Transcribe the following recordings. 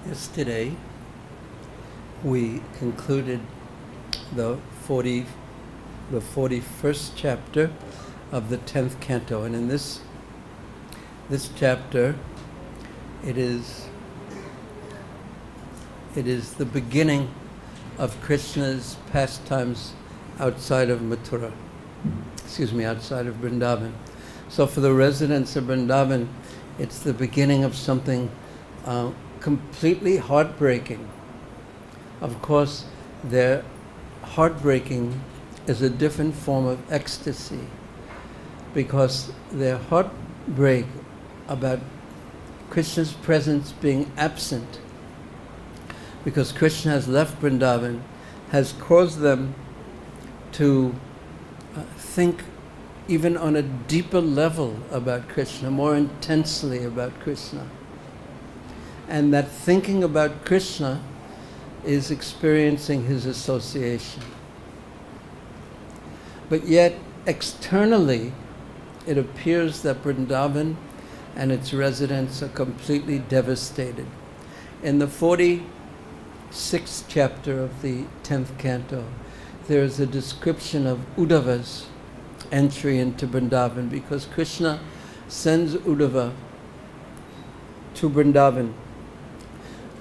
Yesterday, we concluded the 41st chapter of the 10th canto, and in this chapter, it is the beginning of Krishna's pastimes outside of outside of Vrindavan. So for the residents of Vrindavan, it's the beginning of something completely heartbreaking. Of course, their heartbreaking is a different form of ecstasy, because their heartbreak about Krishna's presence being absent, because Krishna has left Vrindavan, has caused them to think even on a deeper level about Krishna, more intensely about Krishna. And that thinking about Krishna is experiencing his association. But yet, externally, it appears that Vrindavan and its residents are completely devastated. In the 46th chapter of the 10th canto, there is a description of Uddhava's entry into Vrindavan, because Krishna sends Uddhava to Vrindavan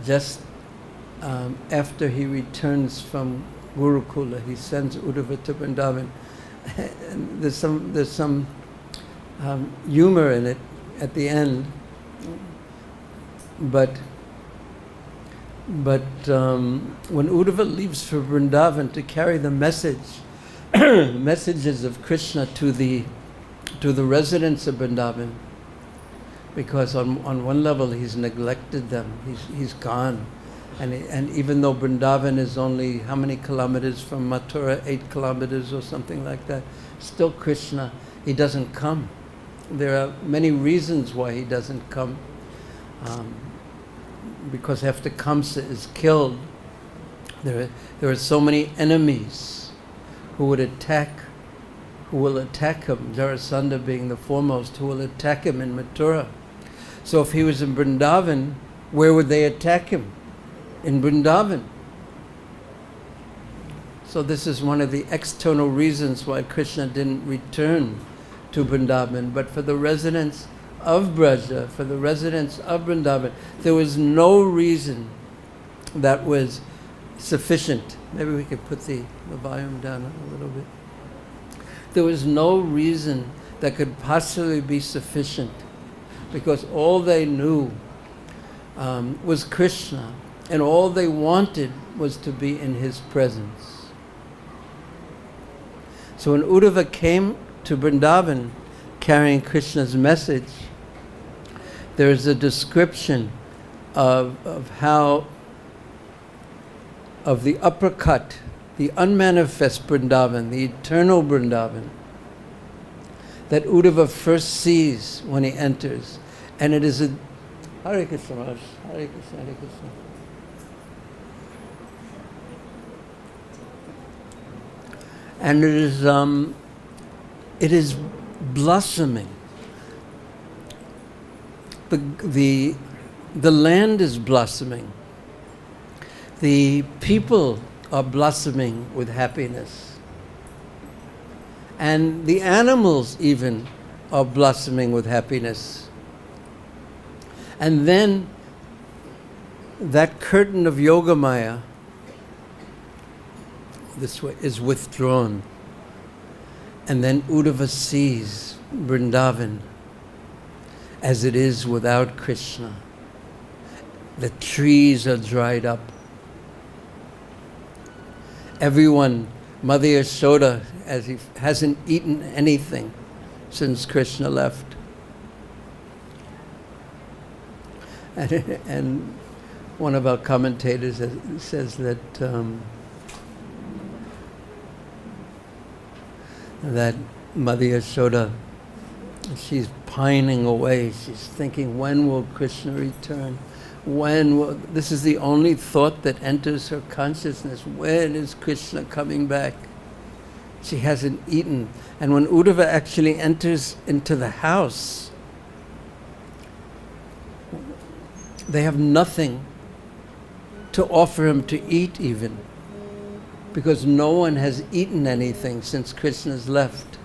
just after he returns from Gurukula. He sends Uddhava to Vrindavan. And there's some humor in it at the end, but when Uddhava leaves for Vrindavan to carry the messages of Krishna to the residents of Vrindavan, because on one level he's neglected them, he's gone, and even though Vrindavan is only how many kilometers from Mathura, 8 kilometers or something like that, still Krishna, he doesn't come. There are many reasons why he doesn't come, because after Kamsa is killed, there are so many enemies who will attack him, Jarasandha being the foremost, who will attack him in Mathura. So if he was in Vrindavan, where would they attack him? In Vrindavan. So this is one of the external reasons why Krishna didn't return to Vrindavan. But for the residents of Braja, for the residents of Vrindavan, there was no reason that was sufficient. Maybe we could put the volume down a little bit. There was no reason that could possibly be sufficient, because all they knew was Krishna, and all they wanted was to be in his presence. So when Uddhava came to Vrindavan carrying Krishna's message, there is a description of the uppercut, the unmanifest Vrindavan, the eternal Vrindavan, that Uddhava first sees when he enters. And it is a Hare Krishna, Maharaj. Hare Krishna, Hare Krishna. And it is blossoming. The land is blossoming. The people are blossoming with happiness. And the animals even are blossoming with happiness. And then that curtain of Yogamaya this way is withdrawn. And then Uddhava sees Vrindavan as it is without Krishna. The trees are dried up. Everyone, Mother Yashoda, as he hasn't eaten anything since Krishna left. And one of our commentators says that that Mother Yashoda, she's pining away. She's thinking, when will Krishna return? This is the only thought that enters her consciousness. When is Krishna coming back? She hasn't eaten. And when Uddhava actually enters into the house, they have nothing to offer him to eat even, because no one has eaten anything since Krishna's left.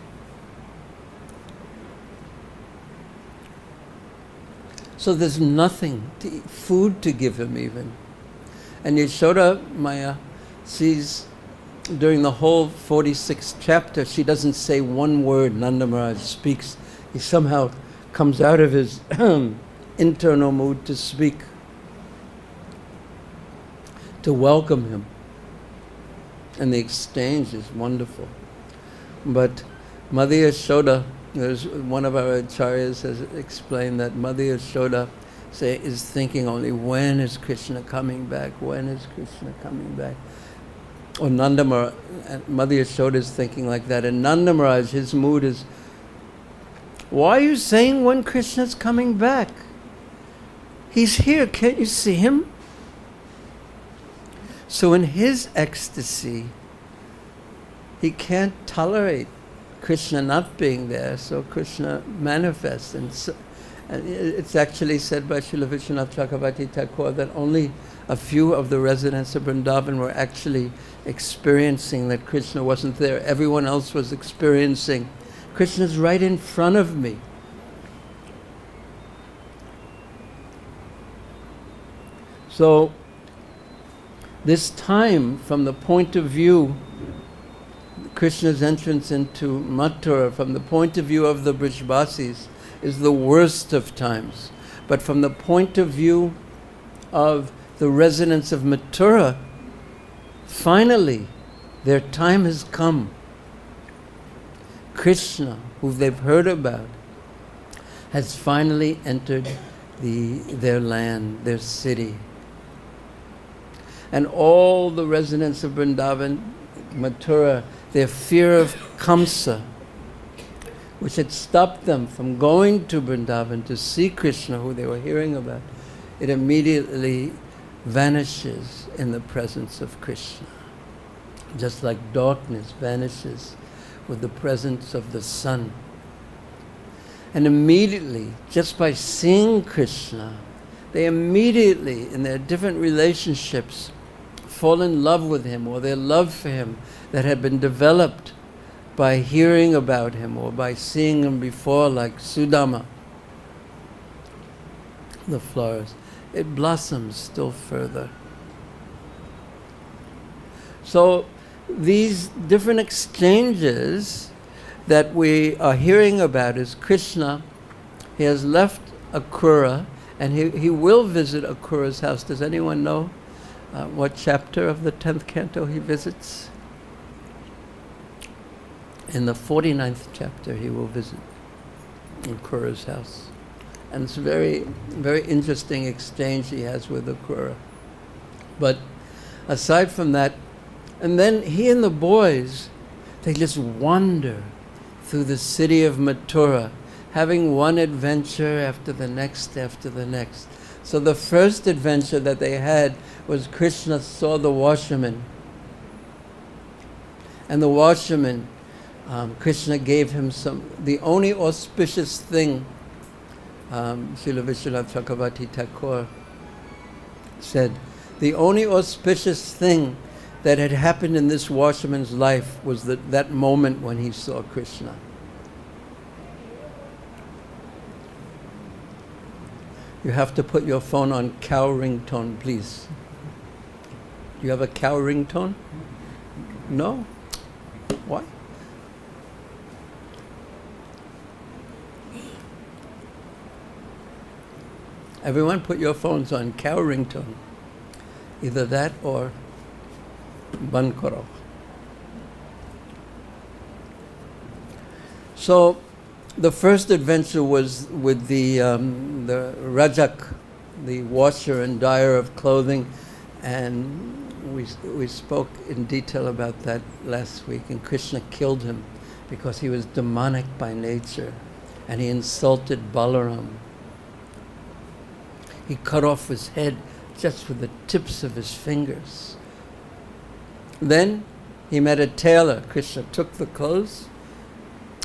So there's nothing to eat, food to give him even. And Yashoda Maya sees during the whole 46th chapter, she doesn't say one word. Nanda Maharaj speaks. He somehow comes out of his internal mood to speak, to welcome him. And the exchange is wonderful. But Mother Yashoda, there's one of our acharyas has explained that Mother Yashoda is thinking only, when is Krishna coming back? When is Krishna coming back? Or Nanda Maharaj, Mother Yashoda is thinking like that. And Nanda Maharaj, his mood is, why are you saying when Krishna's coming back? He's here, can't you see him? So in his ecstasy, he can't tolerate Krishna not being there, so Krishna manifests. And it's actually said by Srila Vishwanath Chakravarti Thakur that only a few of the residents of Vrindavan were actually experiencing that Krishna wasn't there. Everyone else was experiencing, Krishna's right in front of me. So this time, from the point of view, Krishna's entrance into Mathura, from the point of view of the Brajbasis, is the worst of times. But from the point of view of the residents of Mathura, finally, their time has come. Krishna, who they've heard about, has finally entered their land, their city. And all the residents of Vrindavan, Mathura, their fear of Kamsa, which had stopped them from going to Vrindavan to see Krishna, who they were hearing about, it immediately vanishes in the presence of Krishna. Just like darkness vanishes with the presence of the sun. And immediately, just by seeing Krishna, they immediately, in their different relationships, fall in love with him, or their love for him that had been developed by hearing about him or by seeing him before, like Sudama, the flowers, it blossoms still further. So these different exchanges that we are hearing about is Krishna. He has left Akrura, and he will visit Akrura's house. Does anyone know what chapter of the 10th canto he visits? In the 49th chapter he will visit Akrura's house. And it's a very, very interesting exchange he has with Akrura. But aside from that, and then he and the boys, they just wander through the city of Mathura, having one adventure after the next after the next. So the first adventure that they had was Krishna saw the washerman. And the washerman, Krishna gave him the only auspicious thing, Srila Vishwanath Chakravarti Thakur said, the only auspicious thing that had happened in this washerman's life was that moment when he saw Krishna. You have to put your phone on cow ringtone, please. Do you have a cow ringtone? No? Why? Everyone put your phones on cow ringtone. Either that or ban karo. So the first adventure was with the Rajak, the washer and dyer of clothing, and we spoke in detail about that last week, and Krishna killed him because he was demonic by nature and he insulted Balaram. He cut off his head just with the tips of his fingers. Then he met a tailor. Krishna took the clothes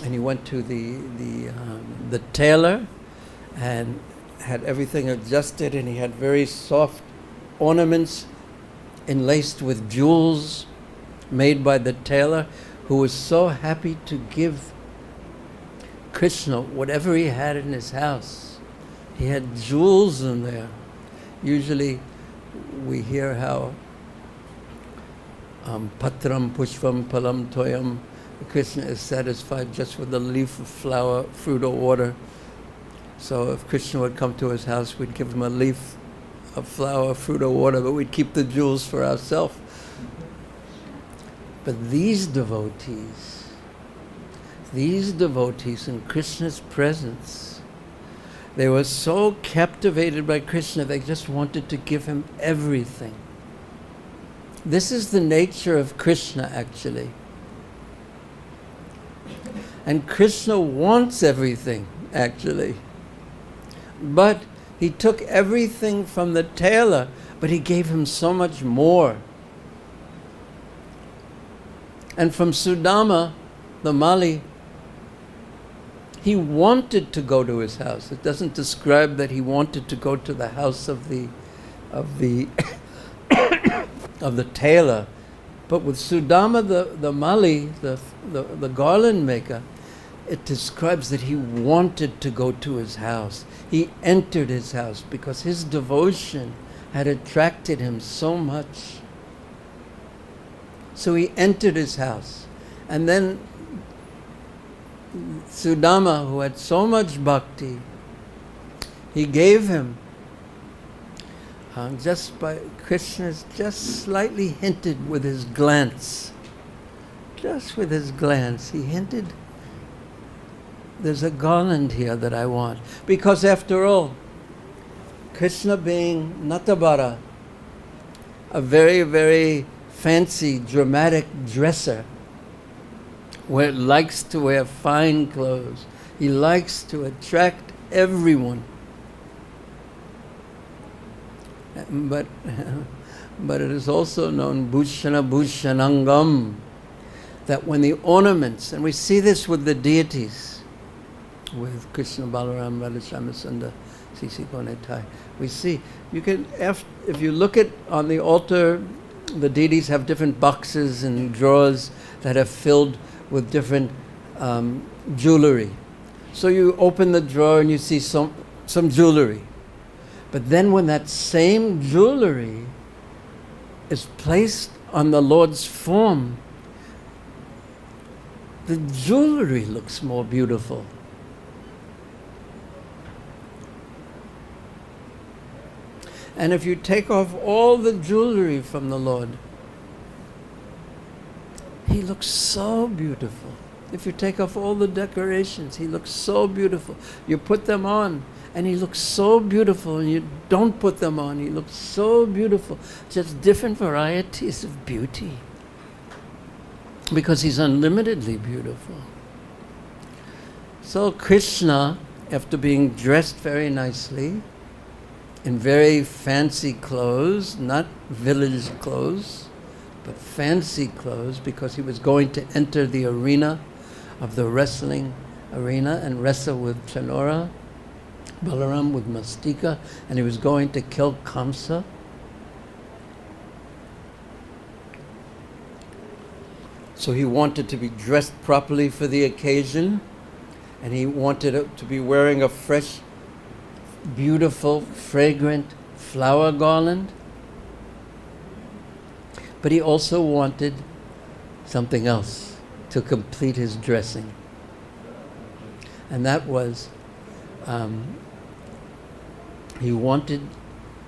and he went to the tailor and had everything adjusted, and he had very soft ornaments enlaced with jewels made by the tailor, who was so happy to give Krishna whatever he had in his house. He had jewels in there. Usually we hear how patram pushpam palam toyam, Krishna is satisfied just with a leaf of flower, fruit or water. So if Krishna would come to his house, we'd give him a leaf of flower, fruit or water, but we'd keep the jewels for ourselves. But these devotees in Krishna's presence, they were so captivated by Krishna, they just wanted to give him everything. This is the nature of Krishna, actually. And Krishna wants everything, actually. But he took everything from the tailor, but he gave him so much more. And from Sudama, the Mali, he wanted to go to his house. It doesn't describe that he wanted to go to the house of the of the tailor. But with Sudama, the Mali, the garland maker, it describes that he wanted to go to his house. He entered his house because his devotion had attracted him so much. So he entered his house. And then Sudama, who had so much bhakti, he gave him, just by Krishna's, just slightly hinted with his glance. Just with his glance, he hinted, there's a garland here that I want. Because after all, Krishna being Natabara, a very, very fancy, dramatic dresser, where likes to wear fine clothes, he likes to attract everyone. But it is also known, Bhushana Bhushanangam, that when the ornaments, and we see this with the deities, with Krishna, Balaram, Radha, Sunda, ISKCON, we see, you can, if you look at on the altar, the deities have different boxes and drawers that are filled with different jewelry. So you open the drawer and you see some jewelry. But then when that same jewelry is placed on the Lord's form, the jewelry looks more beautiful. And if you take off all the jewelry from the Lord, he looks so beautiful. If you take off all the decorations, he looks so beautiful. You put them on, and he looks so beautiful. And you don't put them on, he looks so beautiful. Just different varieties of beauty. Because he's unlimitedly beautiful. So Krishna, after being dressed very nicely, in very fancy clothes, not village clothes, but fancy clothes, because he was going to enter the arena of the wrestling arena and wrestle with Chanora, Balaram with Mastika, and he was going to kill Kamsa. So he wanted to be dressed properly for the occasion, and he wanted to be wearing a fresh, beautiful, fragrant flower garland. But he also wanted something else to complete his dressing. And that was, he wanted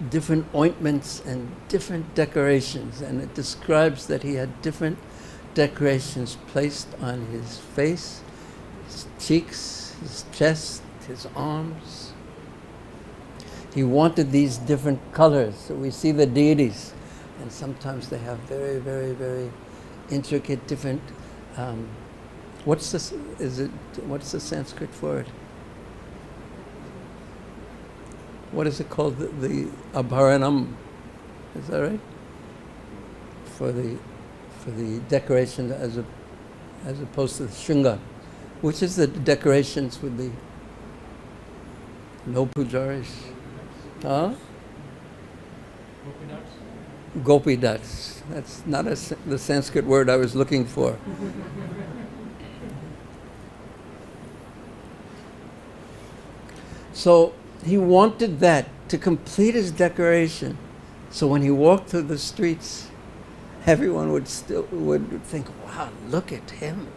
different ointments and different decorations. And it describes that he had different decorations placed on his face, his cheeks, his chest, his arms. He wanted these different colors. So we see the deities, and sometimes they have very, very, very intricate, different. What's the Sanskrit for it? what is it called? The abharanam. Is that right? For the decoration as opposed to the shringa, which is the decorations with the no pujaris. Huh? Gopi dats. That's not the Sanskrit word I was looking for. So he wanted that to complete his decoration. So when he walked through the streets, everyone would think, wow, look at him.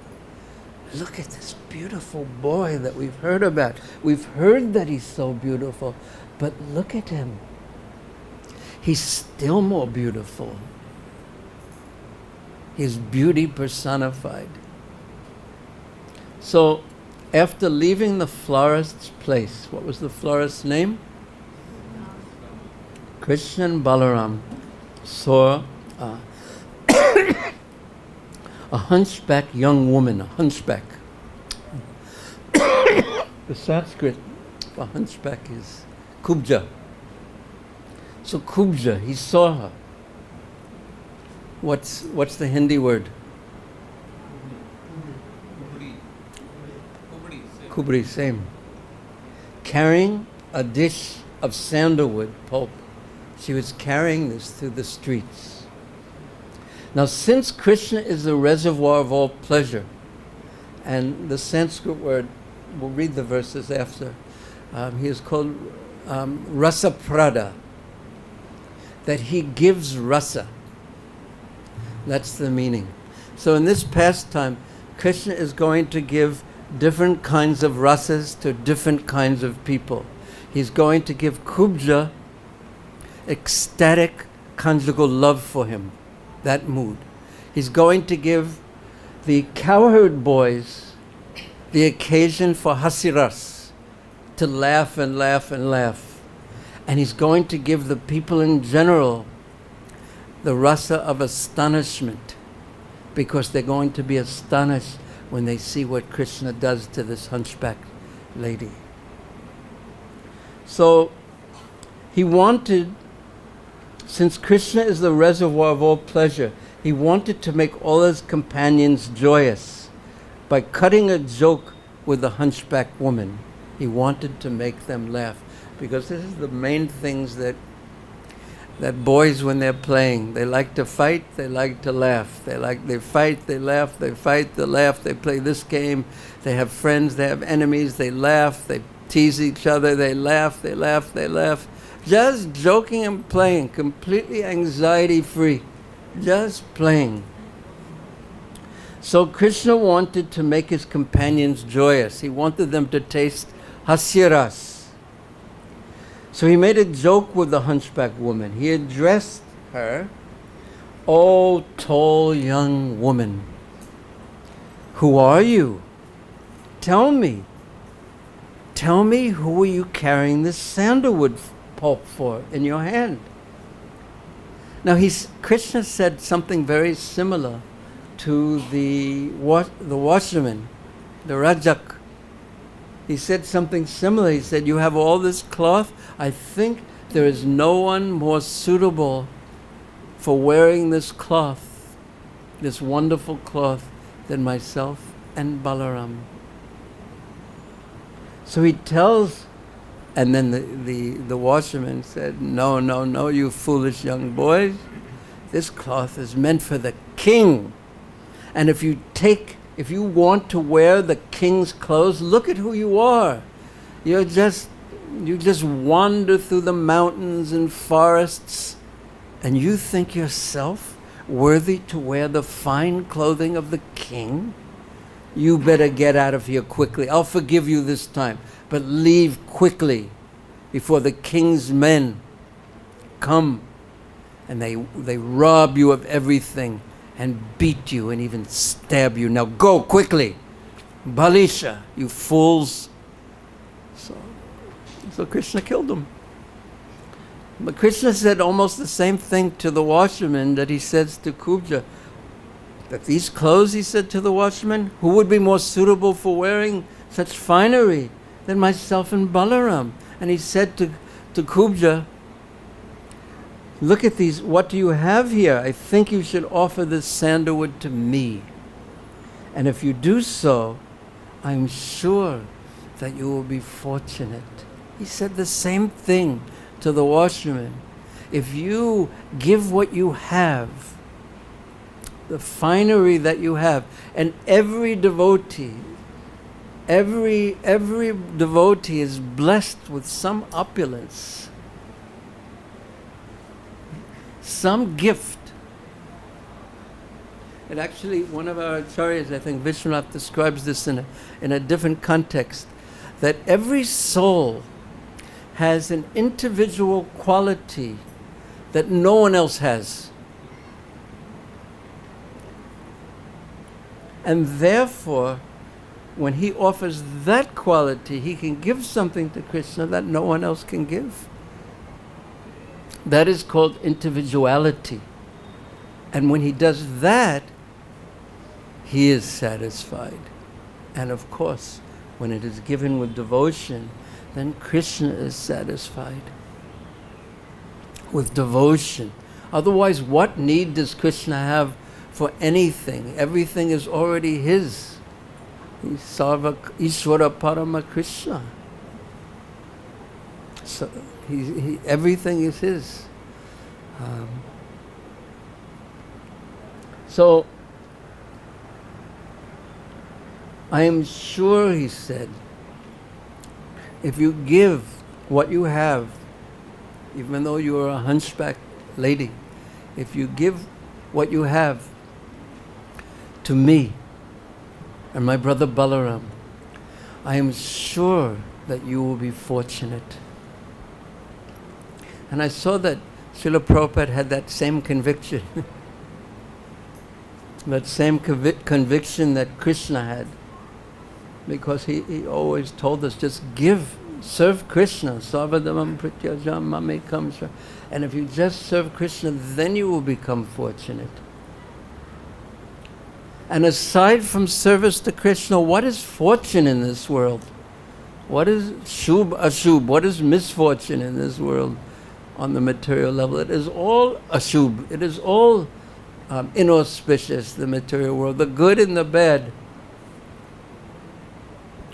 Look at this beautiful boy that we've heard about. We've heard that he's so beautiful, but look at him. He's still more beautiful. He's beauty personified. So after leaving the florist's place, what was the florist's name? Krishna and Balaram saw a hunchback young woman, a hunchback. The Sanskrit for hunchback is kubja. So kubja, he saw her. What's the Hindi word? Kubri, same. Carrying a dish of sandalwood pulp. She was carrying this through the streets. Now, since Krishna is the reservoir of all pleasure, and the Sanskrit word, we'll read the verses after, he is called Rasaprada, that he gives rasa. That's the meaning. So in this pastime, Krishna is going to give different kinds of rasas to different kinds of people. He's going to give Kubja ecstatic conjugal love for him, that mood. He's going to give the cowherd boys the occasion for hasiras, to laugh and laugh and laugh. And he's going to give the people in general the rasa of astonishment, because they're going to be astonished when they see what Krishna does to this hunchback lady. So he wanted, since Krishna is the reservoir of all pleasure, he wanted to make all his companions joyous by cutting a joke with the hunchback woman. He wanted to make them laugh, because this is the main things that boys, when they're playing, they like to fight, they like to laugh. They fight, they laugh, they fight, they laugh. They play this game. They have friends, they have enemies, they laugh, they tease each other, they laugh, they laugh, they laugh. Just joking and playing, completely anxiety-free. Just playing. So Krishna wanted to make his companions joyous. He wanted them to taste hasyaras. So he made a joke with the hunchback woman. He addressed her, "Oh, tall young woman, who are you? Tell me who are you carrying this sandalwood pulp for in your hand?" Now Krishna said something very similar to the washerman, the Rajak. He said something similar. He said, "You have all this cloth. I think there is no one more suitable for wearing this cloth, this wonderful cloth, than myself and Balaram." So he tells, and then the washerman said, no, you foolish young boys. This cloth is meant for the king. And if you want to wear the king's clothes, look at who you are. You just wander through the mountains and forests, and you think yourself worthy to wear the fine clothing of the king? You better get out of here quickly. I'll forgive you this time, but leave quickly before the king's men come and they rob you of everything and beat you and even stab you. Now go quickly. Balisha, you fools. So Krishna killed them. But Krishna said almost the same thing to the washerman that he says to Kubja. That these clothes, he said to the washerman, who would be more suitable for wearing such finery than myself and Balaram? And he said to to Kubja, look at these, what do you have here? I think you should offer this sandalwood to me. And if you do so, I'm sure that you will be fortunate. He said the same thing to the washerman. If you give what you have, the finery that you have, and every devotee is blessed with some opulence, some gift. And actually, one of our acharyas, I think Vishwanath, describes this in a different context, that every soul has an individual quality that no one else has. And therefore, when he offers that quality, he can give something to Krishna that no one else can give. That is called individuality. And when he does that, he is satisfied. And of course, when it is given with devotion, then Krishna is satisfied with devotion. Otherwise, what need does Krishna have for anything? Everything is already his. He's Sarva Ishvara Parama Krishna. So everything is his. So I am sure, he said, if you give what you have, even though you are a hunchback lady, if you give what you have to me and my brother Balaram, I am sure that you will be fortunate. And I saw that Srila Prabhupada had that same conviction. That same conviction that Krishna had. Because he always told us, just give, serve Krishna. Sarvadamam pratyajam mamekam. And if you just serve Krishna, then you will become fortunate. And aside from service to Krishna, what is fortune in this world? What is shubh, ashubh? What is misfortune in this world on the material level? It is all ashubh. It is all inauspicious, the material world. The good and the bad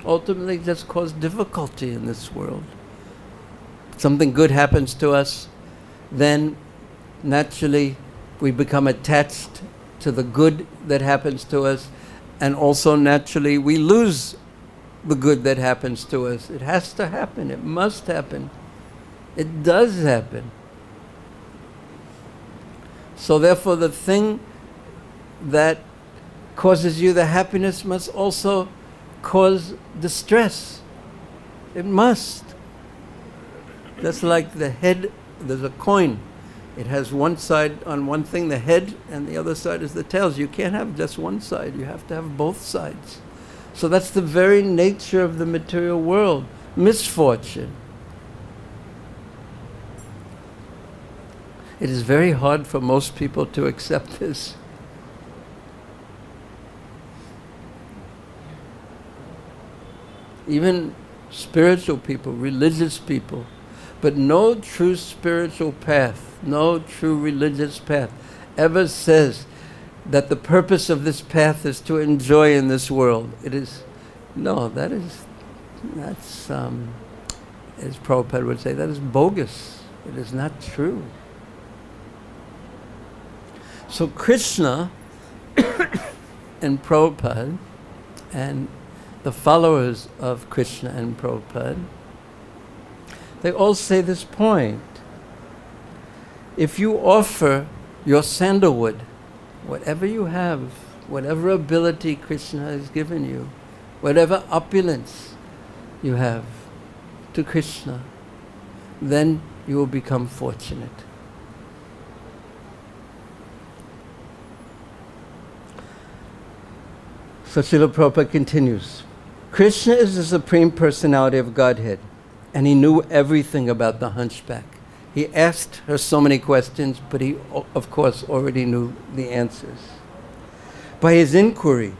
ultimately just cause difficulty in this world. Something good happens to us, then naturally we become attached to the good that happens to us, and also naturally we lose the good that happens to us. It has to happen. It must happen. It does happen. So therefore, the thing that causes you the happiness must also cause distress. It must. That's like the head, there's a coin. It has one side on one thing, the head, and the other side is the tails. You can't have just one side. You have to have both sides. So that's the very nature of the material world. Misfortune. It is very hard for most people to accept this. Even spiritual people, religious people. But no true spiritual path, no true religious path ever says that the purpose of this path is to enjoy in this world. It is, no, that's, as Prabhupada would say, that is bogus. It is not true. So Krishna and Prabhupada and the followers of Krishna and Prabhupada, they all say this point. If you offer your sandalwood, whatever you have, whatever ability Krishna has given you, whatever opulence you have to Krishna, then you will become fortunate. So Srila Prabhupada continues. Krishna is the Supreme Personality of Godhead, and he knew everything about the hunchback. He asked her so many questions, but he, of course, already knew the answers. By his inquiry,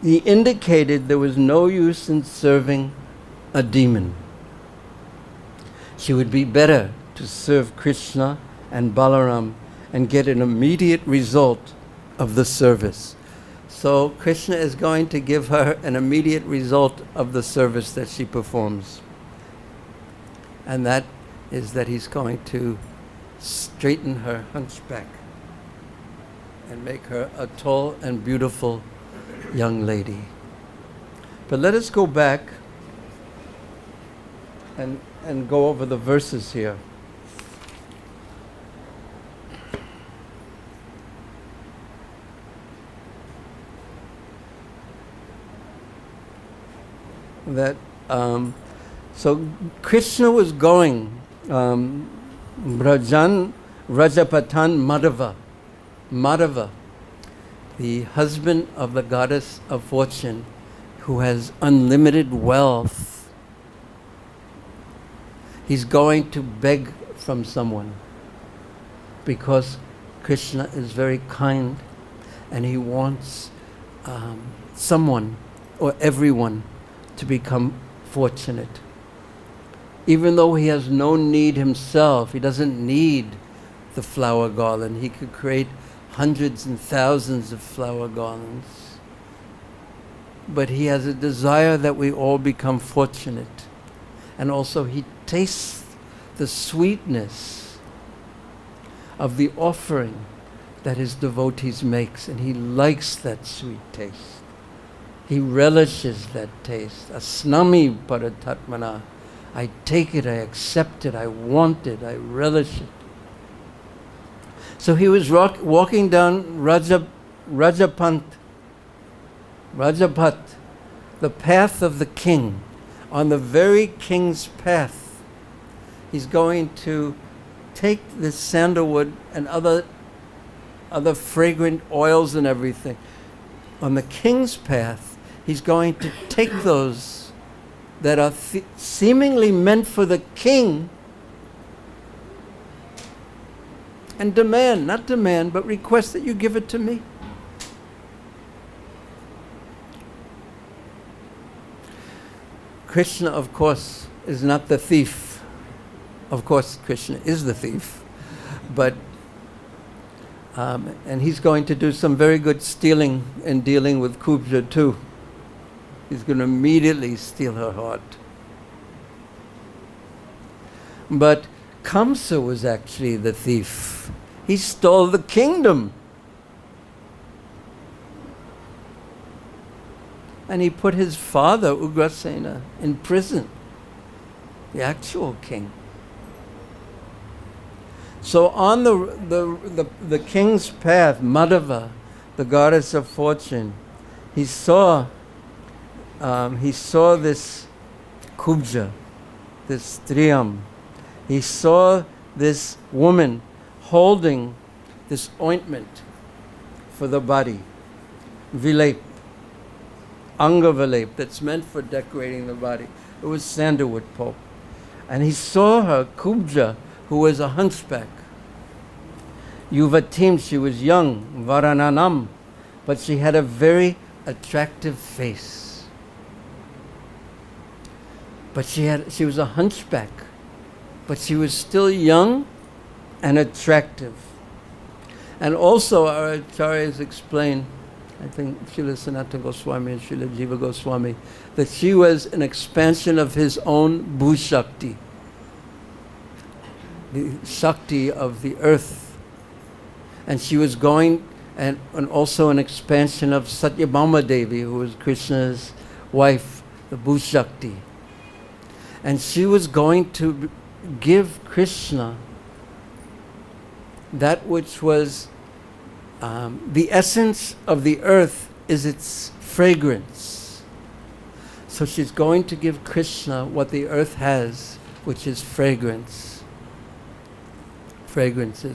he indicated there was no use in serving a demon. she would be better to serve Krishna and Balaram and get an immediate result of the service. So Krishna is going to give her an immediate result of the service that she performs. And that is that he's going to straighten her hunchback and make her a tall and beautiful young lady. But let us go back and go over the verses here. That so Krishna was going Bhurijan Rajapatan Madhava, the husband of the goddess of fortune, who has unlimited wealth. He's going to beg from someone because Krishna is very kind and he wants someone or everyone to become fortunate. Even though he has no need himself, he doesn't need the flower garland. He could create hundreds and thousands of flower garlands. But he has a desire that we all become fortunate. And also he tastes the sweetness of the offering that his devotees makes, and he likes that sweet taste. He relishes that taste. Asnami paratatmana. I take it, I accept it, I want it, I relish it. So he was walking down Rajapat, the path of the king. On the very king's path, he's going to take this sandalwood and other fragrant oils and everything. On the king's path, he's going to take those that are seemingly meant for the king and not demand, but request that you give it to me. Krishna, of course, is not the thief. Of course, Krishna is the thief, but and he's going to do some very good stealing and dealing with Kubja too. He's going to immediately steal her heart. But Kamsa was actually the thief. He stole the kingdom. And he put his father, Ugrasena, in prison. The actual king. So on the king's path, Madhava, the goddess of fortune, he saw this Kubja, this Striyam. He saw this woman holding this ointment for the body, Vilep, Anga Vilep, that's meant for decorating the body. It was sandalwood pulp. And he saw her, Kubja, who was a hunchback. Yuvatim, she was young, Varananam, but she had a very attractive face. But she was a hunchback, but she was still young and attractive. And also our acharyas explain, I think Srila Sanatana Goswami and Srila Jiva Goswami, that she was an expansion of his own Bhushakti, the Shakti of the earth. And she was going, and also an expansion of Satyabhama Devi, who was Krishna's wife, the Bhushakti. And she was going to give Krishna that which was the essence of the earth is its fragrance. So she's going to give Krishna what the earth has, which is fragrances,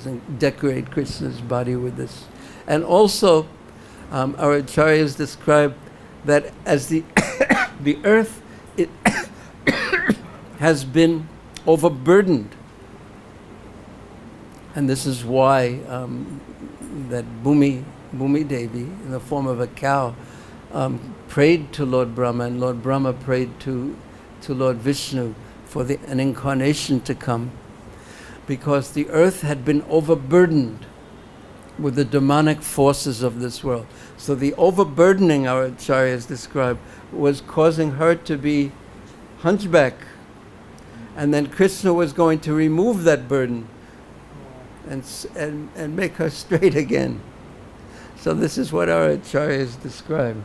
and decorate Krishna's body with this. And also, our acharyas describe that as the the earth has been overburdened, and this is why that Bhumi Devi, in the form of a cow, prayed to Lord Brahma, and Lord Brahma prayed to Lord Vishnu for an incarnation to come, because the earth had been overburdened with the demonic forces of this world. So the overburdening, our acharyas described, was causing her to be hunchback. And then Krishna was going to remove that burden and make her straight again. So this is what our acharyas describe.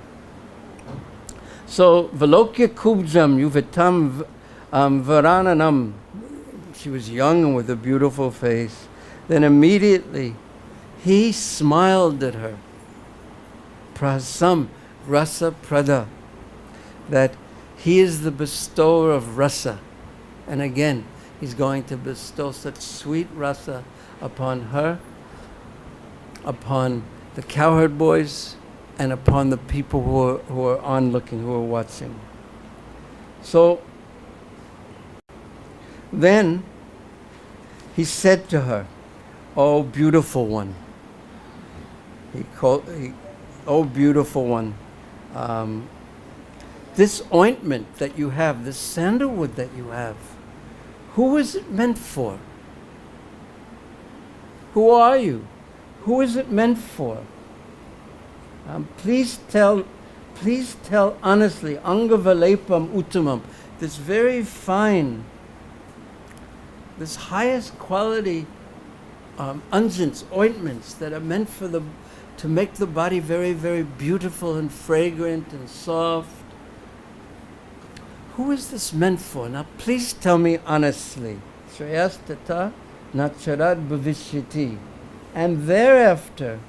So, Velokya Kubjam Yuvitam Varananam. She was young and with a beautiful face. Then immediately, he smiled at her. Prasam Rasa Prada. That he is the bestower of rasa. And again, he's going to bestow such sweet rasa upon her, upon the cowherd boys, and upon the people who are onlooking, who are watching. So then he said to her, "Oh, beautiful one." Oh, beautiful one. This ointment that you have, this sandalwood that you have, who is it meant for? Who are you? Who is it meant for? Please tell honestly. Angavalepam uttamam. This very fine, this highest quality unguents, ointments that are meant to make the body very, very beautiful and fragrant and soft. Who is this meant for? Now please tell me honestly. Shreyastata nacharad bhavishyati. And thereafter,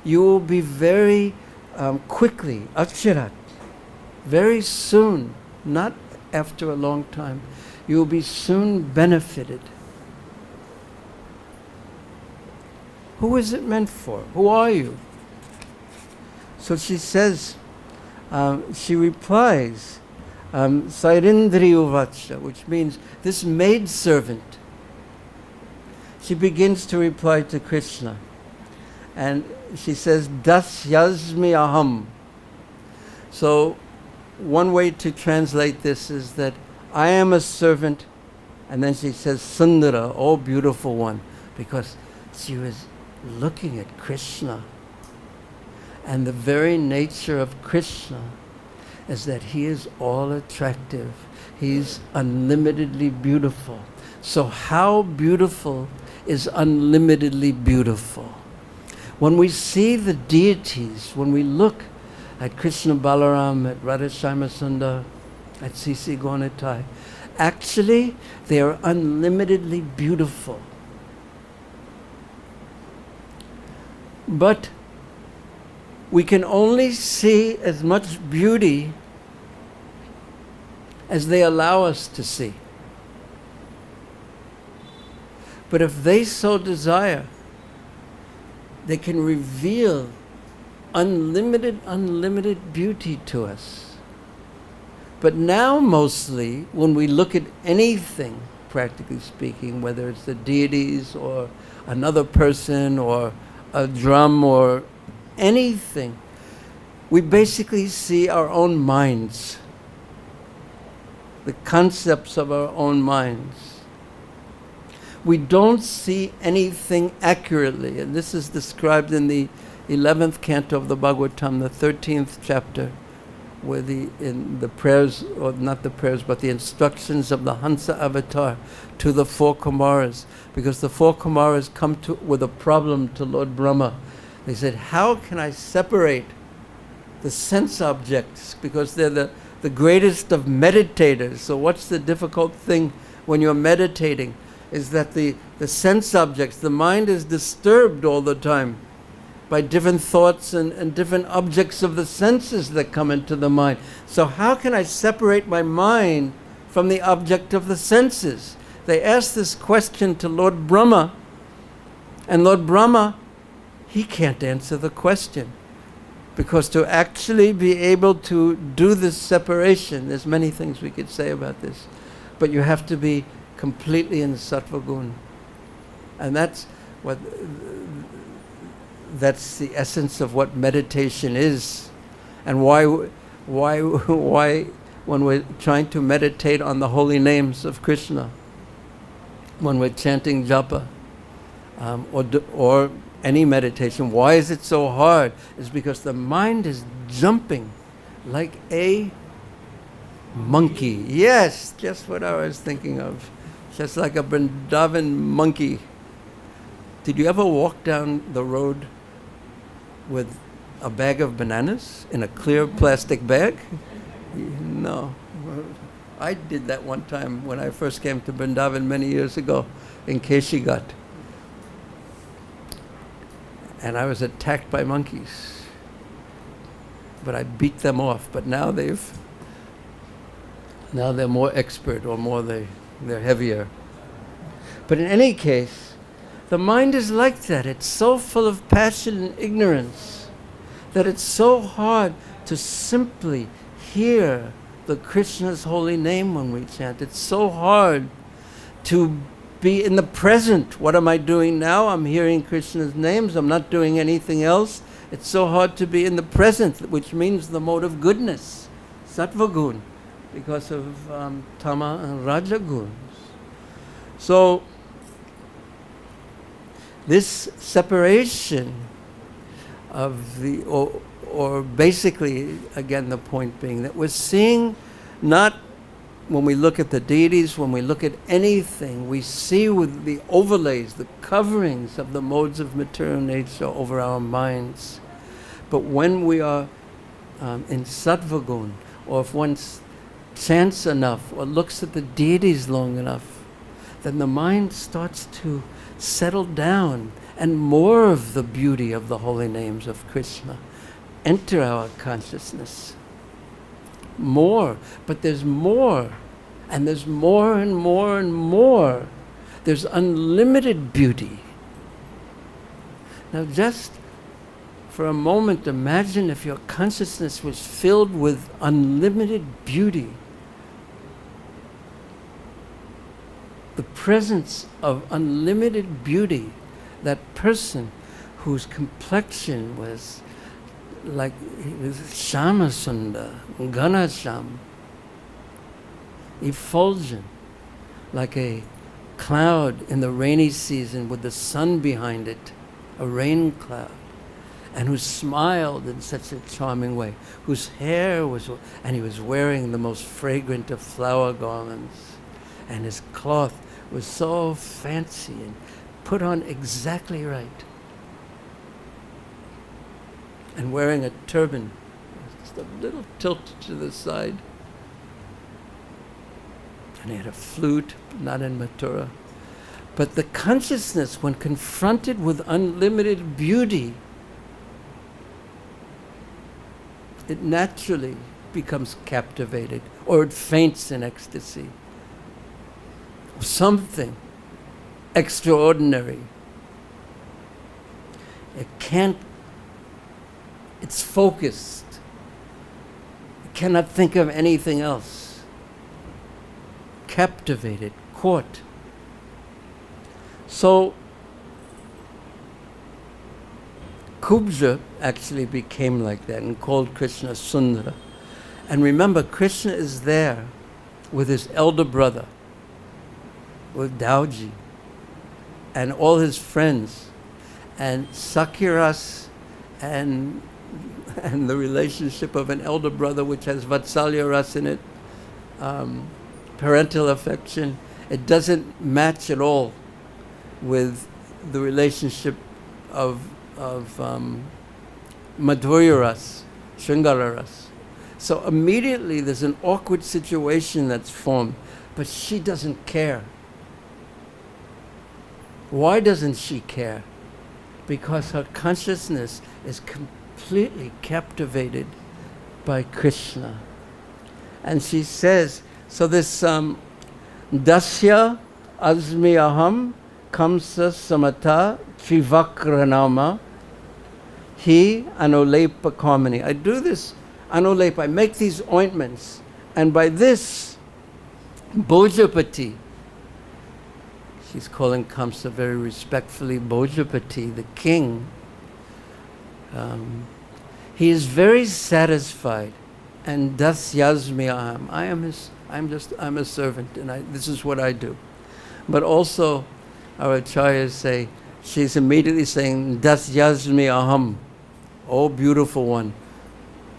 you will be very quickly, aksharat, very soon, not after a long time, you will be soon benefited. Who is it meant for? Who are you? So she says, she replies, Sairindri Uvacha, which means this maidservant. She begins to reply to Krishna. And she says, Das Yasmi Aham. So one way to translate this is that I am a servant. And then she says, Sundara, oh beautiful one. Because she was looking at Krishna. And the very nature of Krishna is that he is all attractive. He's unlimitedly beautiful. So how beautiful is unlimitedly beautiful? When we see the deities, when we look at Krishna Balaram, at Radha Shyama at Sisi Gonatai, actually they are unlimitedly beautiful. But we can only see as much beauty as they allow us to see. But if they so desire, they can reveal unlimited beauty to us. But now mostly, when we look at anything, practically speaking, whether it's the deities or another person or a drum or anything, we basically see our own minds, the concepts of our own minds. We don't see anything accurately, and this is described in the 11th canto of the Bhagavatam, the 13th chapter, where in the prayers, or not the prayers, but the instructions of the Hansa avatar to the four Kumaras, because the four Kumaras come with a problem to Lord Brahma. They said, how can I separate the sense objects? Because they're the greatest of meditators. So what's the difficult thing when you're meditating? Is that the sense objects, the mind is disturbed all the time by different thoughts and different objects of the senses that come into the mind. So how can I separate my mind from the object of the senses? They asked this question to Lord Brahma, and Lord Brahma, he can't answer the question. Because to actually be able to do this separation, there's many things we could say about this, but you have to be completely in Sattva Gun. And that's the essence of what meditation is, and why when we're trying to meditate on the holy names of Krishna, when we're chanting japa, or any meditation. Why is it so hard? It's because the mind is jumping like a monkey. Yes, just what I was thinking of. Just like a Vrindavan monkey. Did you ever walk down the road with a bag of bananas in a clear plastic bag? No. I did that one time when I first came to Vrindavan many years ago in Keshigat. And I was attacked by monkeys. But I beat them off. But now they're more expert, or they're heavier. But in any case, the mind is like that. It's so full of passion and ignorance that it's so hard to simply hear the Krishna's holy name when we chant. It's so hard to be in the present. What am I doing now? I'm hearing Krishna's names. I'm not doing anything else. It's so hard to be in the present, which means the mode of goodness, sattva gun, because of tama and raja guns. So this separation of the, or basically, again, the point being that we're seeing, not when we look at the deities, when we look at anything, we see with the overlays, the coverings of the modes of material nature over our minds. But when we are in sattva gun, or if one chants enough or looks at the deities long enough, then the mind starts to settle down, and more of the beauty of the holy names of Krishna enter our consciousness. More, but there's more, and there's more and more and more. There's unlimited beauty. Now just for a moment, imagine if your consciousness was filled with unlimited beauty. The presence of unlimited beauty, that person whose complexion was like Shama Sundar, Ganasham, effulgent, like a cloud in the rainy season with the sun behind it, a rain cloud, and who smiled in such a charming way, whose hair was, and he was wearing the most fragrant of flower garlands, and his cloth was so fancy and put on exactly right. And wearing a turban, just a little tilted to the side. And he had a flute, not in Mathura. But the consciousness, when confronted with unlimited beauty, it naturally becomes captivated, or it faints in ecstasy. Something extraordinary. It can't, it's focused. It cannot think of anything else. Captivated, caught. So Kubja actually became like that and called Krishna Sundara. And remember, Krishna is there with his elder brother, with Dauji, and all his friends, and Sakyaras, and the relationship of an elder brother which has Vatsalya Ras in it, parental affection. It doesn't match at all with the relationship of Madhurya Ras, Shringara Ras. So immediately there's an awkward situation that's formed, but she doesn't care. Why doesn't she care? Because her consciousness is completely captivated by Krishna. And she says, so this Dasya Asmi Aham Kamsa Samata Trivakranama He Anulepa Kamani. I do this Anulepa, I make these ointments, and by this Bhojapati, she's calling Kamsa very respectfully Bhojapati, the king, he is very satisfied And das yasmi aham. I'm a servant, and this is what I do. But also, our acharyas say, she's immediately saying, das yasmi aham. Oh, beautiful one,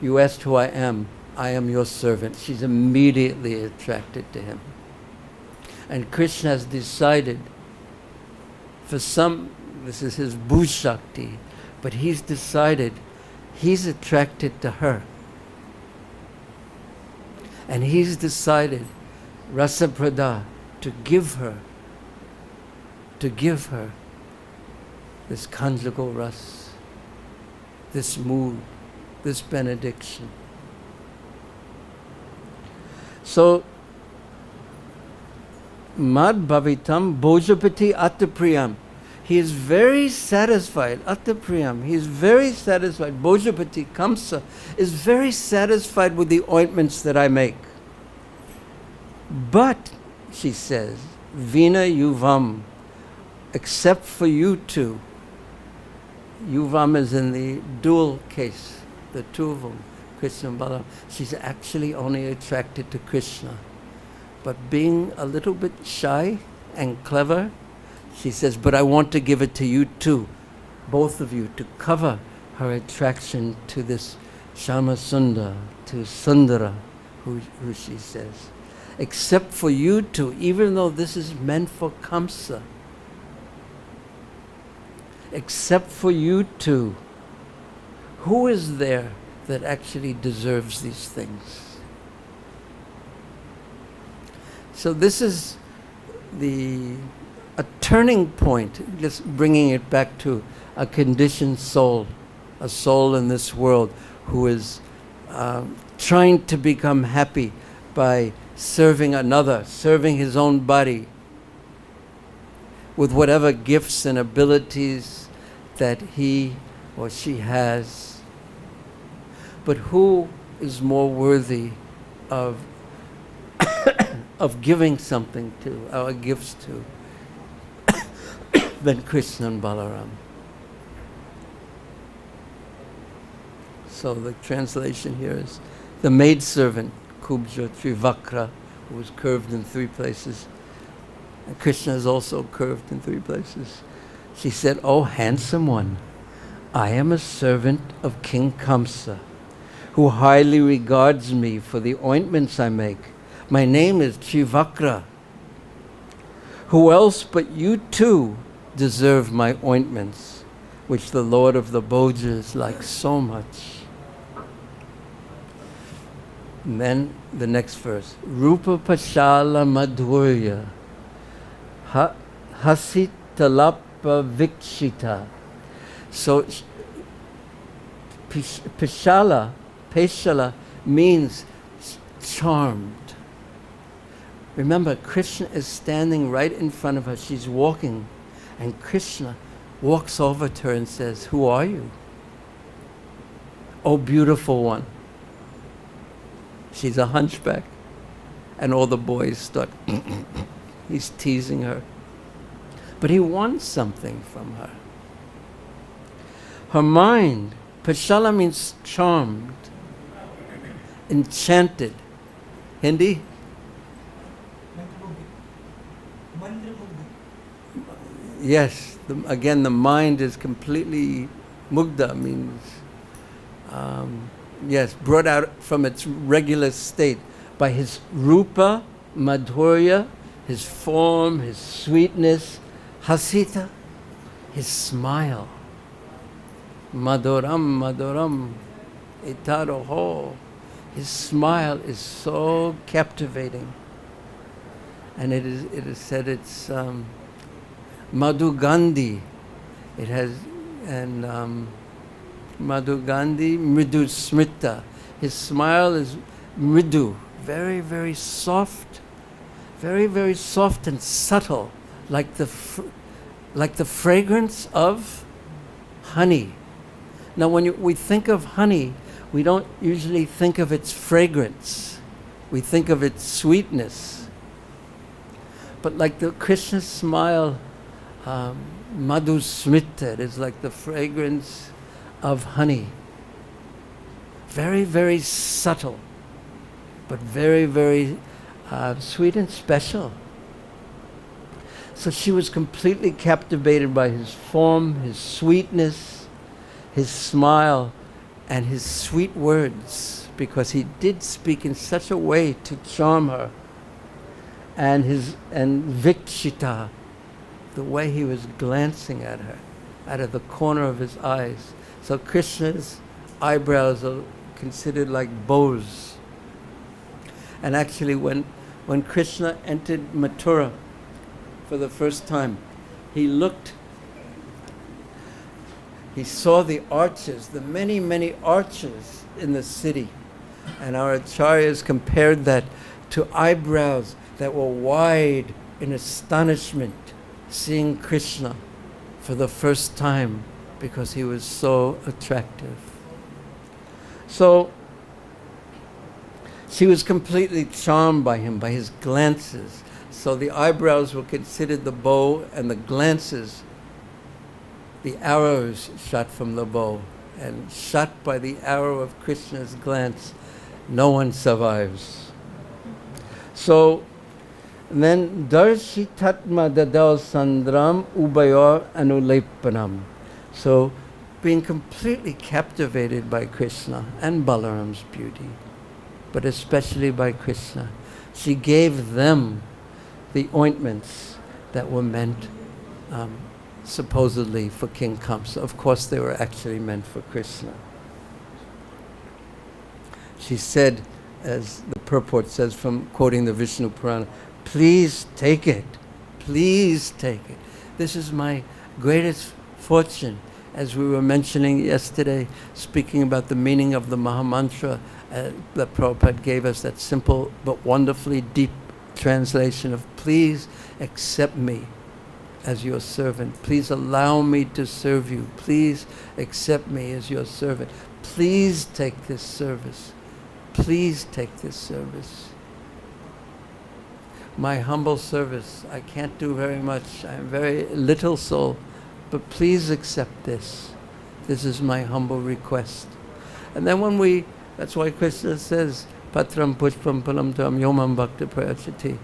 you asked who I am your servant. She's immediately attracted to him. And Krishna has decided, for some, this is his bhushakti, but he's decided he's attracted to her. And he's decided, rasaprada, to give her this conjugal ras, this mood, this benediction. So, mad bhavitam bhojapati attapriyam. He is very satisfied, attapriyam, he is very satisfied. Bhojapati, Kamsa, is very satisfied with the ointments that I make. But, she says, vina yuvam, except for you two. Yuvam is in the dual case, the two of them, Krishna and Balaram. She's actually only attracted to Krishna. But being a little bit shy and clever, she says, but I want to give it to you too, both of you, to cover her attraction to this Shama Sundar, to Sundara, who she says. Except for you two, even though this is meant for Kamsa. Except for you two, who is there that actually deserves these things? So this is a turning point, just bringing it back to a conditioned soul, a soul in this world who is trying to become happy by serving another, serving his own body with whatever gifts and abilities that he or she has. But who is more worthy of giving something to, our gifts to, than Krishna and Balaram? So the translation here is, the maidservant, Kubja Trivakra, who was curved in 3 places. And Krishna is also curved in 3 places. She said, "Oh, handsome one, I am a servant of King Kamsa, who highly regards me for the ointments I make. My name is Trivakra. Who else but you two deserve my ointments, which the Lord of the Bhojas likes so much?" And then the next verse, Rupa Pashala Madhurya Hasitalapa Vikshita. So Peshala means charmed. Remember, Krishna is standing right in front of her. She's walking, and Krishna walks over to her and says, "Who are you? Oh, beautiful one." She's a hunchback, and all the boys start, he's teasing her. But he wants something from her. Her mind, Pashala means charmed, enchanted. Hindi? Yes, again, the mind is completely, mugda means, yes, brought out from its regular state by his rupa, madhurya, his form, his sweetness, hasita, his smile. Maduram, maduram, itaroho. His smile is so captivating. And it is said it's Madhugandhi. It has, and Madhugandhi Mridu Smrita. His smile is mridu, very, very soft, very, very soft and subtle, like the fragrance of honey. Now, when we think of honey, we don't usually think of its fragrance. We think of its sweetness. But like the Krishna smile, Madhu Smrita is like the fragrance of honey. Very, very subtle, but very, very sweet and special. So she was completely captivated by his form, his sweetness, his smile, and his sweet words, because he did speak in such a way to charm her. And Vikshita, the way he was glancing at her out of the corner of his eyes. So Krishna's eyebrows are considered like bows. And actually when Krishna entered Mathura for the first time, he saw the arches, the many, many arches in the city. And our acharyas compared that to eyebrows that were wide in astonishment, seeing Krishna for the first time, because he was so attractive. So she was completely charmed by him, by his glances. So the eyebrows were considered the bow, and the glances, the arrows shot from the bow. And shot by the arrow of Krishna's glance, no one survives. So then Darshitatma Dadal Sandram Ubayor Anulepanam. So being completely captivated by Krishna and Balaram's beauty, but especially by Krishna, she gave them the ointments that were meant supposedly for King Kamsa. Of course they were actually meant for Krishna. She said, as the purport says from quoting the Vishnu Purana, "Please take it. Please take it. This is my greatest fortune." As we were mentioning yesterday, speaking about the meaning of the Mahamantra, that Prabhupada gave us, that simple but wonderfully deep translation of, "Please accept me as your servant. Please allow me to serve you. Please accept me as your servant. Please take this service. Please take this service. My humble service, I can't do very much. I am very little soul, but please accept this. This is my humble request." And then that's why Krishna says, "Patram pushpam palam tam yomam bhakti prayachati."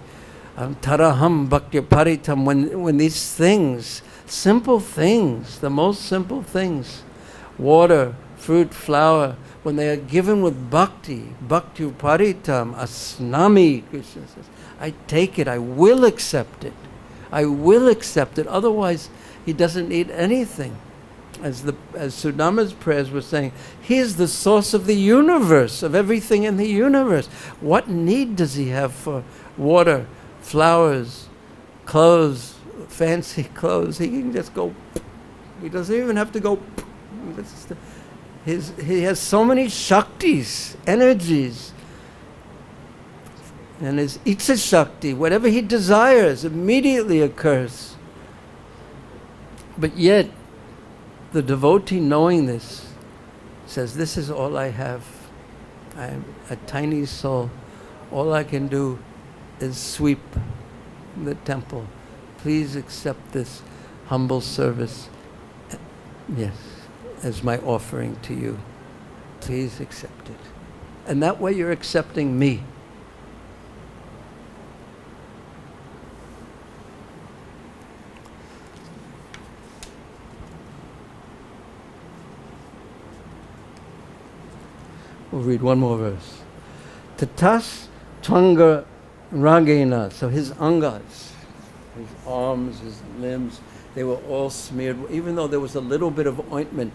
Taraham bhakti paritam. When these things, simple things, the most simple things, water, fruit, flower, when they are given with bhakti paritam, asnami, Krishna says, I take it, I will accept it. I will accept it. Otherwise, he doesn't need anything. As Sudama's prayers were saying, he is the source of the universe, of everything in the universe. What need does he have for water, flowers, clothes, fancy clothes? He can just go. He doesn't even have to go. He has so many shaktis, energies. And his Itcha Shakti, whatever he desires, immediately occurs. But yet, the devotee, knowing this, says, "This is all I have. I am a tiny soul. All I can do is sweep the temple. Please accept this humble service, yes, as my offering to you. Please accept it." And that way you're accepting me. We'll read one more verse. Tatas Twanga Ragena. So his angas, his arms, his limbs, they were all smeared. Even though there was a little bit of ointment,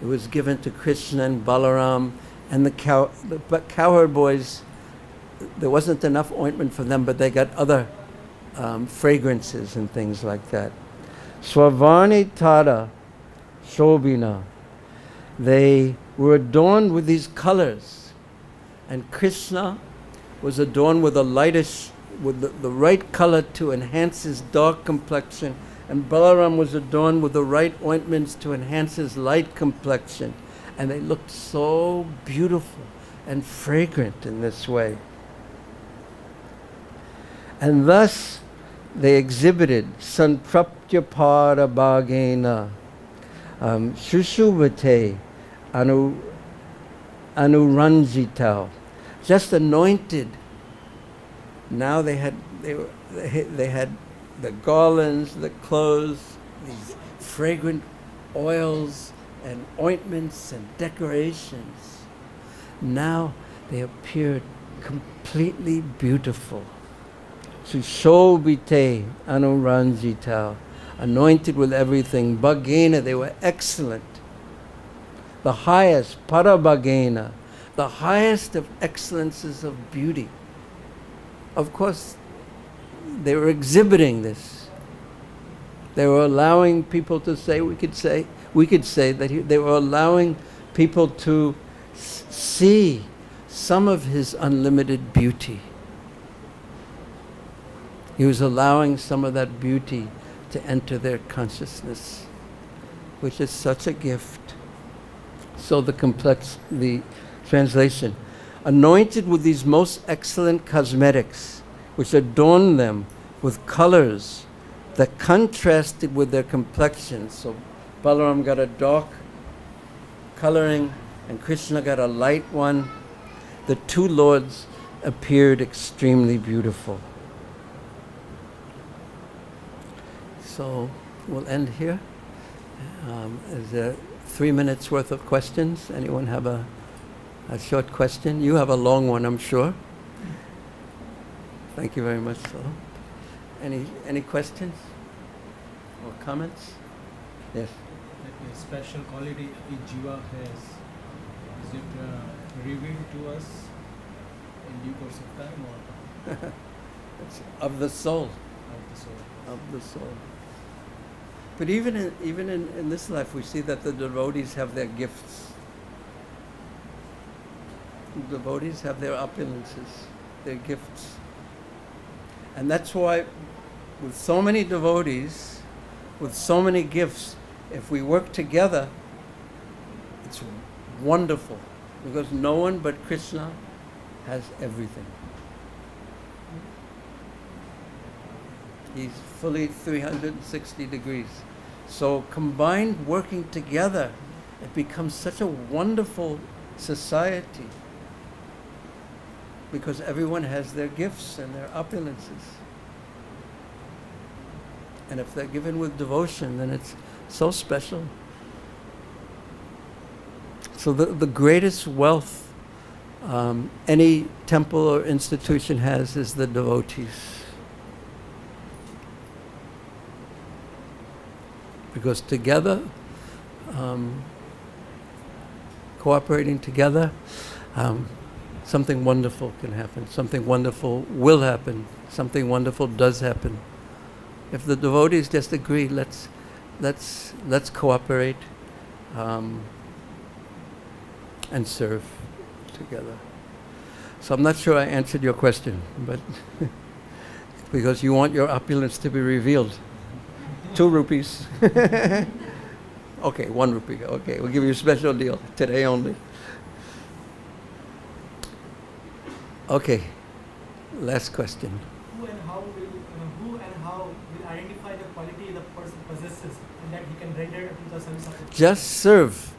it was given to Krishna and Balaram and the cowherd boys. There wasn't enough ointment for them, but they got other fragrances and things like that. Swavarni Tada Shobina. They were adorned with these colors, and Krishna was adorned with a lightish, with the right color to enhance his dark complexion, and Balaram was adorned with the right ointments to enhance his light complexion, and they looked so beautiful and fragrant in this way. And thus they exhibited Sanpraptyapada Bhagena Shushubhate Anuranjitao. just anointed. Now they had the garlands, the clothes, these fragrant oils and ointments and decorations. Now they appeared completely beautiful. Sushobite anuranjita, anointed with everything. Bhagena, they were excellent. The highest, parabhagena, the highest of excellences of beauty. Of course, they were exhibiting this. They were allowing people to say, we could say that they were allowing people to see some of his unlimited beauty. He was allowing some of that beauty to enter their consciousness, which is such a gift. So the translation, anointed with these most excellent cosmetics, which adorned them with colors that contrasted with their complexions. So Balaram got a dark coloring and Krishna got a light one. The two lords appeared extremely beautiful. So we'll end here. Is there 3 minutes worth of questions? Anyone have a short question? You have a long one, I'm sure. Thank you very much. So, any questions or comments? Yes. Like a special quality each jiva has. Is it revealed to us in due course of time, or It's of the soul. of the soul? Of the soul. But even in this life, we see that the devotees have their gifts. The devotees have their opulences, their gifts. And that's why with so many devotees, with so many gifts, if we work together, it's wonderful. Because no one but Krishna has everything. He's fully 360 degrees. So combined working together, it becomes such a wonderful society. Because everyone has their gifts and their opulences. And if they're given with devotion, then it's so special. So the greatest wealth any temple or institution has is the devotees. Because together, cooperating together, something wonderful can happen. Something wonderful will happen. Something wonderful does happen. If the devotees just agree, let's cooperate and serve together. So I'm not sure I answered your question, but because you want your opulence to be revealed. 2 rupees. Okay, 1 rupee. Okay, we'll give you a special deal today only. Okay, last question. Who and how will identify the quality the person possesses and that he can render to the service of the Just serve.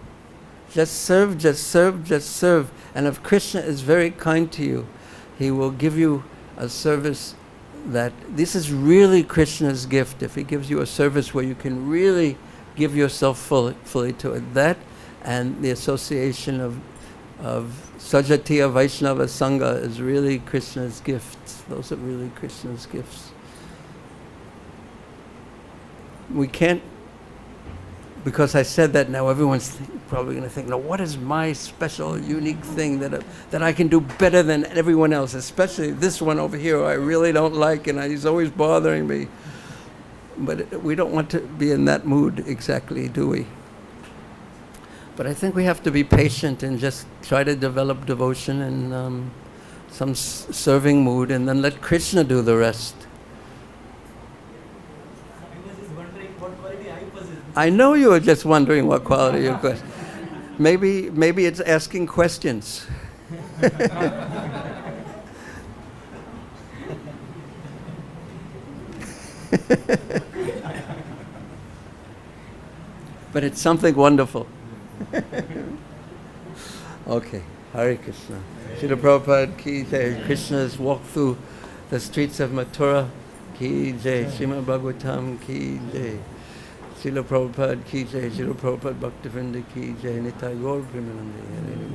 Just serve, just serve, just serve. And if Krishna is very kind to you, he will give you a service that this is really Krishna's gift. If he gives you a service where you can really give yourself fully to it, that and the association of Sajatiya Vaishnava Sangha is really Krishna's gifts. Those are really Krishna's gifts. We can't, because I said that, now everyone's probably going to think, now what is my special, unique thing that I can do better than everyone else, especially this one over here who I really don't like and he's always bothering me. But we don't want to be in that mood exactly, do we? But I think we have to be patient and just try to develop devotion and some serving mood, and then let Krishna do the rest. I know you are just wondering what quality you possess. Maybe it's asking questions. But it's something wonderful. Okay. Hare Krishna. Srila Prabhupada ki jai. Krishna's walked through the streets of Mathura ki jai. Srimad Bhagavatam ki jai. Srila Prabhupada ki jai. Srila Prabhupada Bhaktivinoda ki jai. Nitai Gaur Premanande.